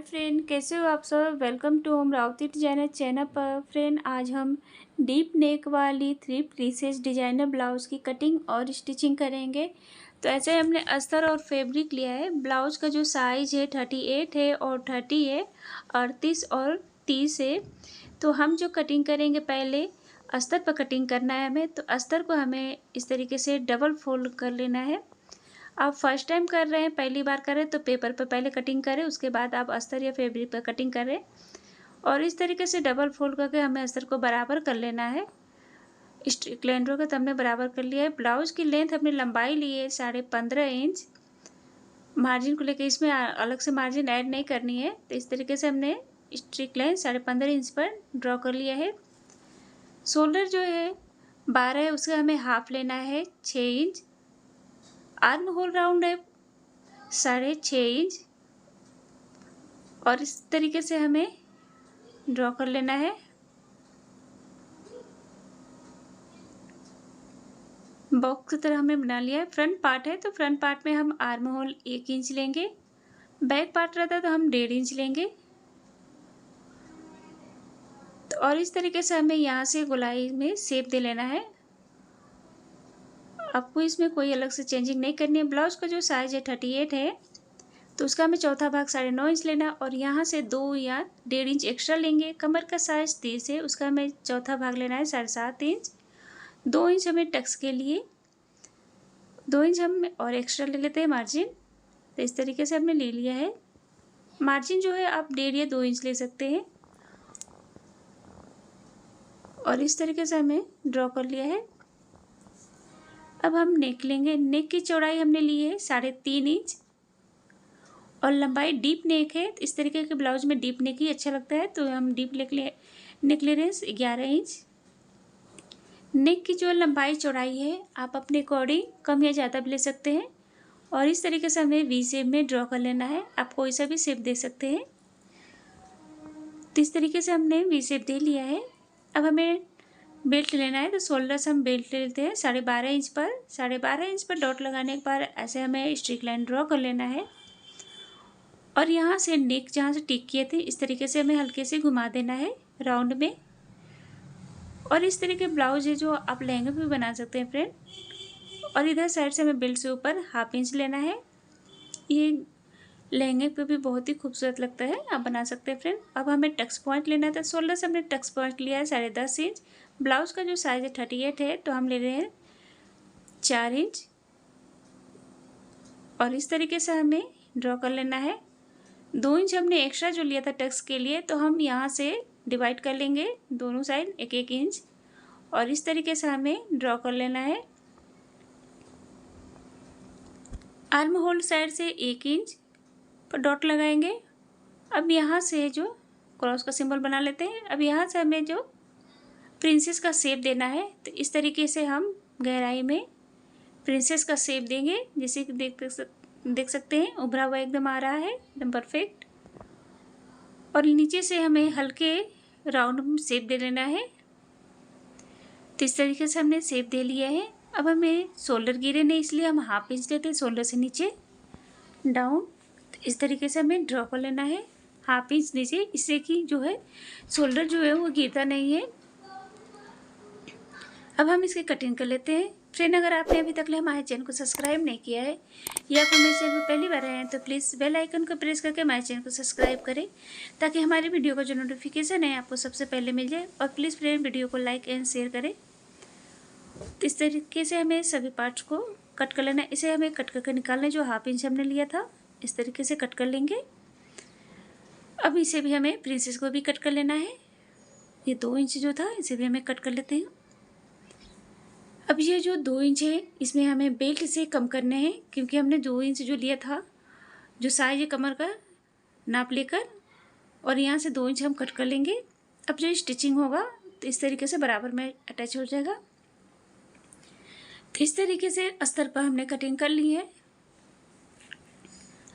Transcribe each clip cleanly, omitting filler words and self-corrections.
Friend, कैसे हो आप सब। Welcome to Amravati designer channel पर। फ्रेंड, आज हम डीप नेक वाली 3 पीसेस डिजाइनर ब्लाउज की कटिंग और स्टिचिंग करेंगे। तो ऐसे हमने अस्तर और फैब्रिक लिया है। ब्लाउज का जो साइज है 38 है और 30 है, 38 और 30 है। तो हम जो कटिंग करेंगे, पहले अस्तर पर कटिंग करना है हमें। तो अस्तर को हमें इस तरीके से डबल फोल्ड कर लेना है। आप फर्स्ट टाइम कर रहे हैं, पहली बार कर रहे हैं, तो पेपर पर पहले कटिंग करें, उसके बाद आप अस्तर या फैब्रिक पर कटिंग करें। और इस तरीके से डबल फोल्ड करके हमें अस्तर को बराबर कर लेना है। स्ट्रिक लाइन ड्रॉ तो हमने बराबर कर लिया है। ब्लाउज़ की लेंथ हमने लंबाई ली है 15.5 इंच। मार्जिन को लेकर इसमें अलग से मार्जिन ऐड नहीं करनी है। तो इस तरीके से हमने स्ट्रिक लाइन 15.5 इंच पर ड्रॉ कर लिया है। शोल्डर जो है 12 है, उसका हमें हाफ लेना है 6 इंच। आर्म होल राउंड है 6.5 इंच और इस तरीके से हमें ड्रॉ कर लेना है। बॉक्स की तरह हमने बना लिया है। फ्रंट पार्ट है तो फ्रंट पार्ट में हम आर्म होल 1 इंच लेंगे। बैक पार्ट रहता है तो हम 1.5 इंच लेंगे। तो और इस तरीके से हमें यहाँ से गोलाई में शेप दे लेना है। आपको इसमें कोई अलग से चेंजिंग नहीं करनी है। ब्लाउज का जो साइज है 38 है, तो उसका हमें चौथा भाग 9.5 इंच लेना है और यहाँ से 2 या 1.5 इंच एक्स्ट्रा लेंगे। कमर का साइज 30 है, उसका हमें चौथा भाग लेना है 7.5 इंच। 2 इंच हमें टक्स के लिए 2 इंच हम और एक्स्ट्रा ले लेते हैं मार्जिन। तो इस तरीके से हमने ले लिया है। मार्जिन जो है आप 1.5 या 2 इंच ले सकते हैं। और इस तरीके से हमें ड्रॉ कर लिया है। अब हम नेक लेंगे। नेक की चौड़ाई हमने ली है 3.5 इंच और लंबाई डीप नेक है। इस तरीके के ब्लाउज में डीप नेक ही अच्छा लगता है, तो हम डीप नेक ले रहे हैं 11 इंच। नेक की जो लंबाई चौड़ाई है आप अपने अकॉर्डिंग कम या ज़्यादा भी ले सकते हैं। और इस तरीके से हमें वी शेप में ड्रॉ कर लेना है। आप कोई सा भी शेप दे सकते हैं। तो इस तरीके से हमने वी शेप दे लिया है। अब हमें बेल्ट लेना है, तो शोल्डर से हम बेल्ट ले लेते हैं 12.5 इंच पर। 12.5 इंच पर डॉट लगाने के बाद ऐसे हमें स्ट्रिक लाइन ड्रॉ कर लेना है। और यहाँ से नेक जहाँ से टिक किए थे, इस तरीके से हमें हल्के से घुमा देना है राउंड में। और इस तरीके ब्लाउज है जो आप लहंगे भी बना सकते हैं फ्रेंड। और इधर साइड से हमें बेल्ट से ऊपर 1/2 इंच लेना है। ये लहंगे पे भी बहुत ही खूबसूरत लगता है, आप बना सकते हैं फ्रेंड। अब हमें टक्स पॉइंट लेना था। शोल्डर से हमने टक्स पॉइंट लिया है 10.5 इंच। ब्लाउज का जो साइज है 38 है, तो हम ले रहे हैं 4 इंच। और इस तरीके से हमें ड्रॉ कर लेना है। 2 इंच हमने एक्स्ट्रा जो लिया था टक्स के लिए, तो हम यहाँ से डिवाइड कर लेंगे दोनों साइड 1-1 इंच। और इस तरीके से हमें ड्रॉ कर लेना है। आर्म होल साइड से 1 इंच पर डॉट लगाएंगे। अब यहाँ से जो क्रॉस का सिंबल बना लेते हैं। अब यहाँ से हमें जो प्रिंसेस का शेप देना है, तो इस तरीके से हम गहराई में प्रिंसेस का शेप देंगे। जैसे कि देख सकते हैं उभरा हुआ एकदम आ रहा है, एकदम परफेक्ट। और नीचे से हमें हल्के राउंड शेप दे लेना है। तो इस तरीके से हमने शेप दे लिया है। अब हमें शोल्डर गिरे नहीं, इसलिए हम 1/2 इंच लेते हैं शोल्डर से नीचे डाउन। तो इस तरीके से हमें ड्रॉ कर लेना है 1/2 इंच नीचे, इससे कि जो है शोल्डर जो है वो गिरता नहीं है। अब हम इसकी कटिंग कर लेते हैं। फ्रेंड, अगर आपने अभी तक हमारे चैनल को सब्सक्राइब नहीं किया है या फिर मेरे चैनल पर पहली बार आए हैं, तो प्लीज़ बेल आइकन को प्रेस करके हमारे चैनल को सब्सक्राइब करें, ताकि हमारी वीडियो का जो नोटिफिकेशन है आपको सबसे पहले मिल जाए। और प्लीज़ फ्रेंड, वीडियो को लाइक एंड शेयर करें। इस तरीके से हमें सभी पार्ट्स को कट कर लेना है। इसे हमें कट करके निकालना है। जो 1/2 इंच हमने लिया था, इस तरीके से कट कर लेंगे। अब इसे भी हमें प्रिंसेस को भी कट कर लेना है। ये 2 इंच जो था, इसे भी हमें कट कर लेते हैं। अब ये जो 2 इंच है, इसमें हमें बेल्ट से कम करने हैं, क्योंकि हमने 2 इंच जो लिया था, जो साइज है कमर का नाप लेकर, और यहाँ से 2 इंच हम कट कर लेंगे। अब जो स्टिचिंग होगा तो इस तरीके से बराबर में अटैच हो जाएगा। तो इस तरीके से अस्तर पर हमने कटिंग कर ली है।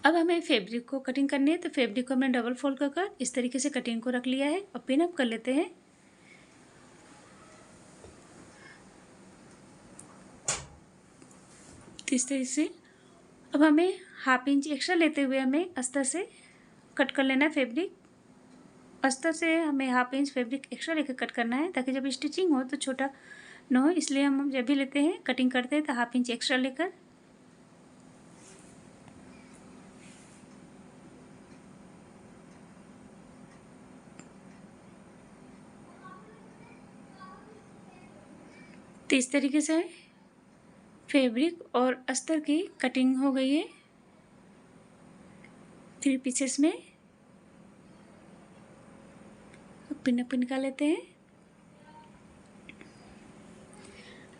अब हमें फैब्रिक को कटिंग करनी है। तो फैब्रिक को हमने डबल फोल्ड कर इस तरीके से कटिंग को रख लिया है और पिन अप कर लेते हैं। तो इस तरीके से अब हमें 1/2 इंच एक्स्ट्रा लेते हुए हमें अस्तर से कट कर लेना है फैब्रिक। अस्तर से हमें 1/2 इंच फैब्रिक एक्स्ट्रा लेकर कट करना है, ताकि जब स्टिचिंग हो तो छोटा न हो। इसलिए हम जब भी लेते हैं कटिंग करते हैं तो 1/2 इंच एक्स्ट्रा लेकर तो इस तरीके से फैब्रिक और अस्तर की कटिंग हो गई है 3 पीसेस में। पिन निकाल लेते हैं।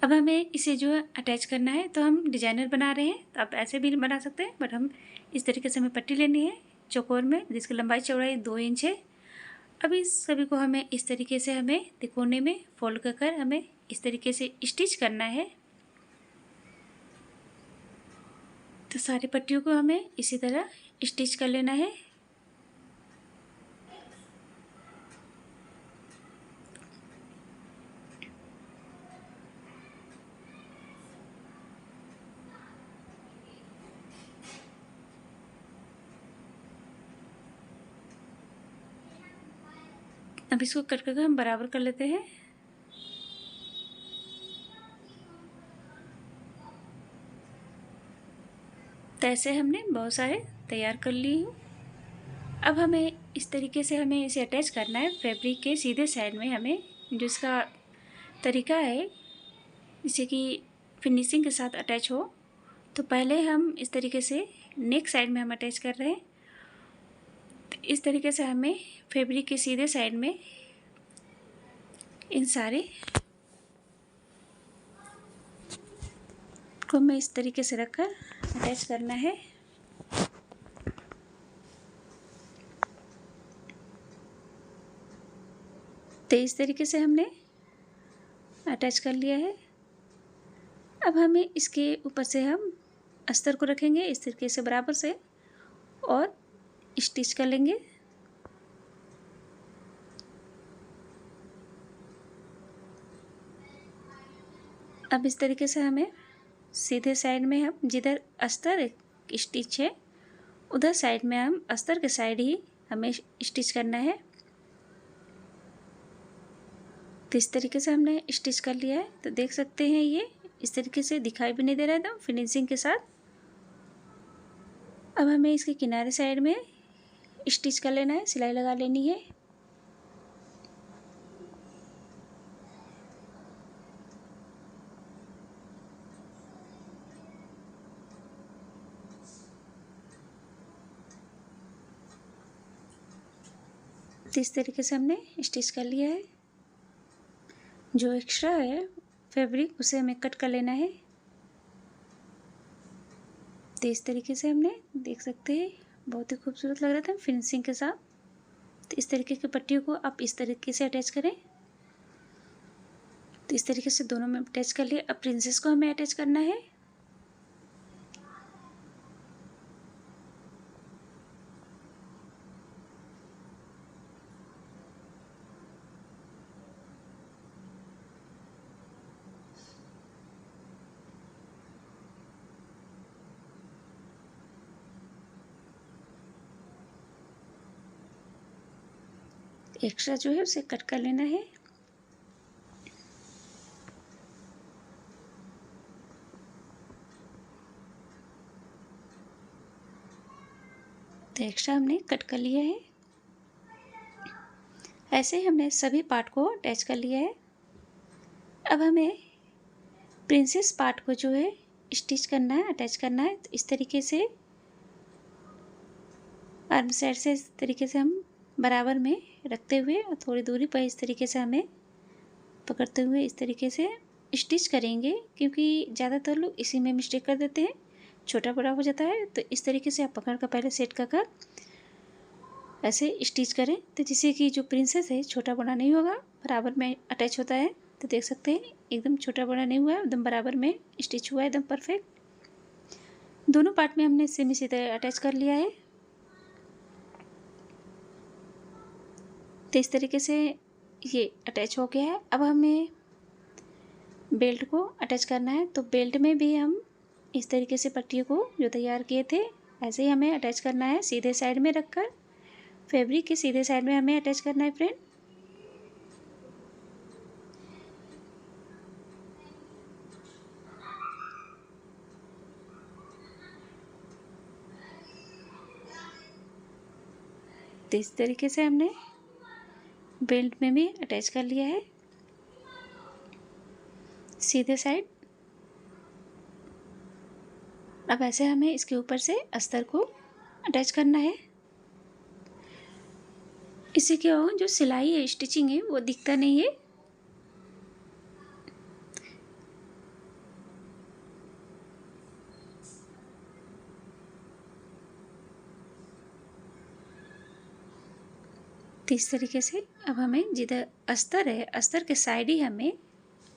अब हमें इसे जो है अटैच करना है, तो हम डिजाइनर बना रहे हैं तो आप ऐसे भी बना सकते हैं, बट हम इस तरीके से हमें पट्टी लेनी है चौकोर में, जिसकी लंबाई चौड़ाई 2 इंच है। अब इस सभी को हमें इस तरीके से हमें तिकोने में फोल्ड कर हमें इस तरीके से स्टिच करना है। तो सारी पट्टियों को हमें इसी तरह स्टिच कर लेना है। अब इसको कट करके हम बराबर कर लेते हैं। तो ऐसे हमने बहुत सारे तैयार कर लिए हूँ। अब हमें इस तरीके से हमें इसे अटैच करना है फैब्रिक के सीधे साइड में। हमें जो इसका तरीका है जिससे कि फिनिशिंग के साथ अटैच हो, तो पहले हम इस तरीके से नेक साइड में हम अटैच कर रहे हैं। तो इस तरीके से हमें फैब्रिक के सीधे साइड में इन सारे को हमें इस तरीके से रखकर अटैच करना है। तो इस तरीके से हमने अटैच कर लिया है। अब हमें इसके ऊपर से हम अस्तर को रखेंगे इस तरीके से बराबर से और स्टिच कर लेंगे। अब इस तरीके से हमें सीधे साइड में हम जिधर अस्तर स्टिच है उधर साइड में हम अस्तर के साइड ही हमें स्टिच करना है। तो इस तरीके से हमने स्टिच कर लिया है। तो देख सकते हैं ये इस तरीके से दिखाई भी नहीं दे रहा है एकदम फिनिशिंग के साथ। अब हमें इसके किनारे साइड में स्टिच कर लेना है, सिलाई लगा लेनी है। तो इस तरीके से हमने स्टिच कर लिया है। जो एक्स्ट्रा है फैब्रिक उसे हमें कट कर लेना है। तो इस तरीके से हमने देख सकते हैं बहुत ही खूबसूरत लग रहा था फिनिशिंग के साथ। तो इस तरीके की पट्टियों को आप इस तरीके से अटैच करें। तो इस तरीके से दोनों में अटैच कर लिए। अब प्रिंसेस को हमें अटैच करना है। एक्स्ट्रा जो है उसे कट कर लेना है। तो एक्स्ट्रा हमने कट कर लिया है। ऐसे ही हमने सभी पार्ट को अटैच कर लिया है। अब हमें प्रिंसेस पार्ट को जो है स्टिच करना है, अटैच करना है। तो इस तरीके से आर्म साइड से इस तरीके से हम बराबर में रखते हुए और थोड़ी दूरी पर इस तरीके से हमें पकड़ते हुए इस तरीके से स्टिच करेंगे, क्योंकि ज़्यादातर लोग इसी में मिस्टेक कर देते हैं, छोटा बड़ा हो जाता है। तो इस तरीके से आप पकड़ कर पहले सेट कर ऐसे स्टिच करें, तो जिससे कि जो प्रिंसेस है छोटा बड़ा नहीं होगा, बराबर में अटैच होता है। तो देख सकते हैं एकदम छोटा बड़ा नहीं हुआ है, एकदम बराबर में स्टिच हुआ है, एकदम परफेक्ट। दोनों पार्ट में हमने सेम इसी तरह अटैच कर लिया है। तो इस तरीके से ये अटैच हो गया है। अब हमें बेल्ट को अटैच करना है। तो बेल्ट में भी हम इस तरीके से पट्टियों को जो तैयार किए थे ऐसे ही हमें अटैच करना है, सीधे साइड में रखकर फैब्रिक के सीधे साइड में हमें अटैच करना है फ्रेंड। तो इस तरीके से हमने बेल्ट में भी अटैच कर लिया है सीधे साइड। अब ऐसे हमें इसके ऊपर से अस्तर को अटैच करना है। इसी के जो सिलाई है, स्टिचिंग है, वो दिखता नहीं है। तो इस तरीके से अब हमें जिधर अस्तर है, अस्तर के साइड ही हमें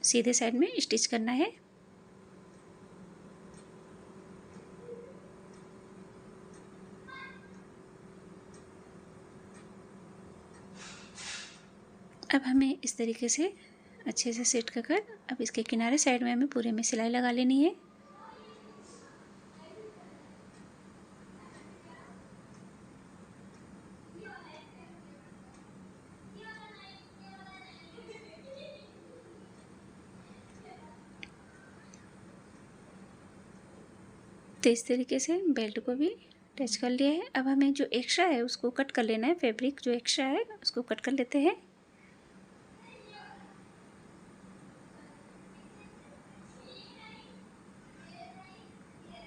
सीधे साइड में स्टिच करना है। अब हमें इस तरीके से अच्छे से सेट कर अब इसके किनारे साइड में हमें पूरे में सिलाई लगा लेनी है। तो इस तरीके से बेल्ट को भी अटैच कर लिया है। अब हमें जो एक्स्ट्रा है उसको कट कर लेना है। फैब्रिक जो एक्स्ट्रा है उसको कट कर लेते हैं।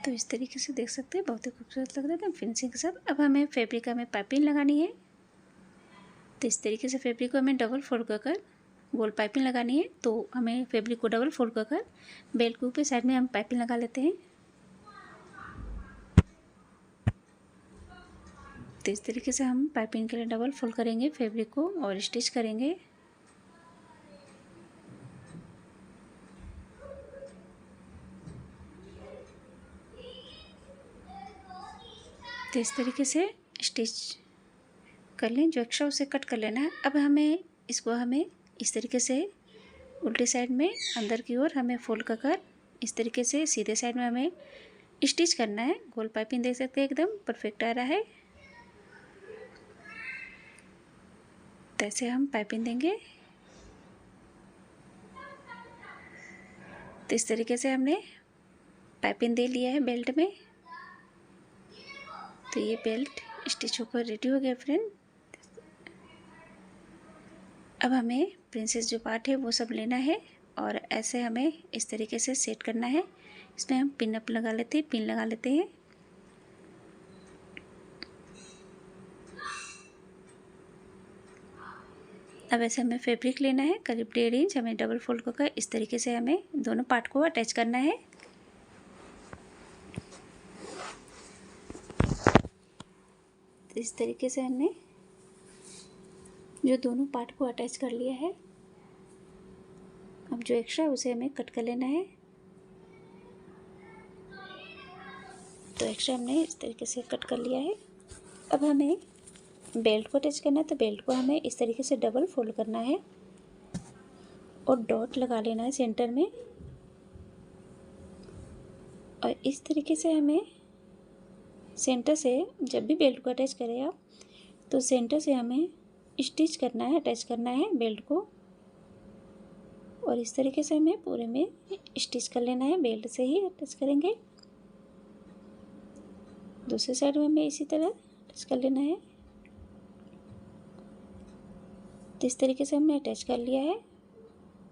तो इस तरीके से देख सकते हैं, बहुत ही खूबसूरत लग रहा है फिनिशिंग के साथ। अब हमें फैब्रिक हमें पाइपिंग लगानी है। तो इस तरीके से फैब्रिक को हमें डबल फोल्ड कर गोल पाइपिंग लगानी है। तो हमें फैब्रिक को डबल फोल्ड कर बेल्ट के ऊपर साइड में हम पाइपिंग लगा लेते हैं। तो इस तरीके से हम पाइपिंग के लिए डबल फोल्ड करेंगे फैब्रिक को और स्टिच करेंगे। तो इस तरीके से स्टिच कर लें, जो एक्स्ट्रा उसे कट कर लेना है। अब हमें इस तरीके से उल्टी साइड में अंदर की ओर हमें फोल्ड कर इस तरीके से सीधे साइड में हमें स्टिच करना है। गोल पाइपिंग देख सकते हैं, एकदम परफेक्ट आ रहा है। तो ऐसे हम पाइपिंग देंगे। तो इस तरीके से हमने पाइपिंग दे लिया है बेल्ट में। तो ये बेल्ट स्टिच होकर रेडी हो गया फ्रेंड। अब हमें प्रिंसेस जो पार्ट है वो सब लेना है और ऐसे हमें इस तरीके से सेट करना है। इसमें हम पिन अप लगा लेते हैं, पिन लगा लेते हैं। अब ऐसे हमें फैब्रिक लेना है करीब 1.5 इंच। हमें डबल फोल्ड कर इस तरीके से हमें दोनों पार्ट को अटैच करना है। तो इस तरीके से हमने जो दोनों पार्ट को अटैच कर लिया है। अब जो एक्स्ट्रा है उसे हमें कट कर लेना है। तो एक्स्ट्रा हमने इस तरीके से कट कर लिया है। अब हमें बेल्ट को अटैच करना है। तो बेल्ट को हमें इस तरीके से डबल फोल्ड करना है और डॉट लगा लेना है सेंटर में। और इस तरीके से हमें सेंटर से जब भी बेल्ट को अटैच करें आप, तो सेंटर से हमें स्टिच करना है, अटैच करना है बेल्ट को। और इस तरीके से हमें पूरे में स्टिच कर लेना है, बेल्ट से ही अटैच करेंगे। दूसरी साइड में हमें इसी तरह अटैच कर लेना है। तो इस तरीके से हमने अटैच कर लिया है।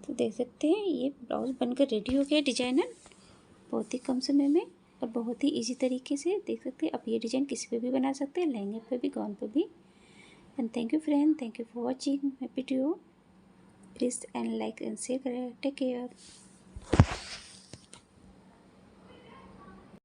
तो देख सकते हैं ये ब्लाउज बनकर रेडी हो गया डिजाइनर, बहुत ही कम समय में और बहुत ही इजी तरीके से। देख सकते हैं आप ये डिज़ाइन किसी पे भी बना सकते हैं, लहंगे पे भी, गाउन पे भी। And thank you friend, thank you for watching my video. Please and like and share करें। Take care.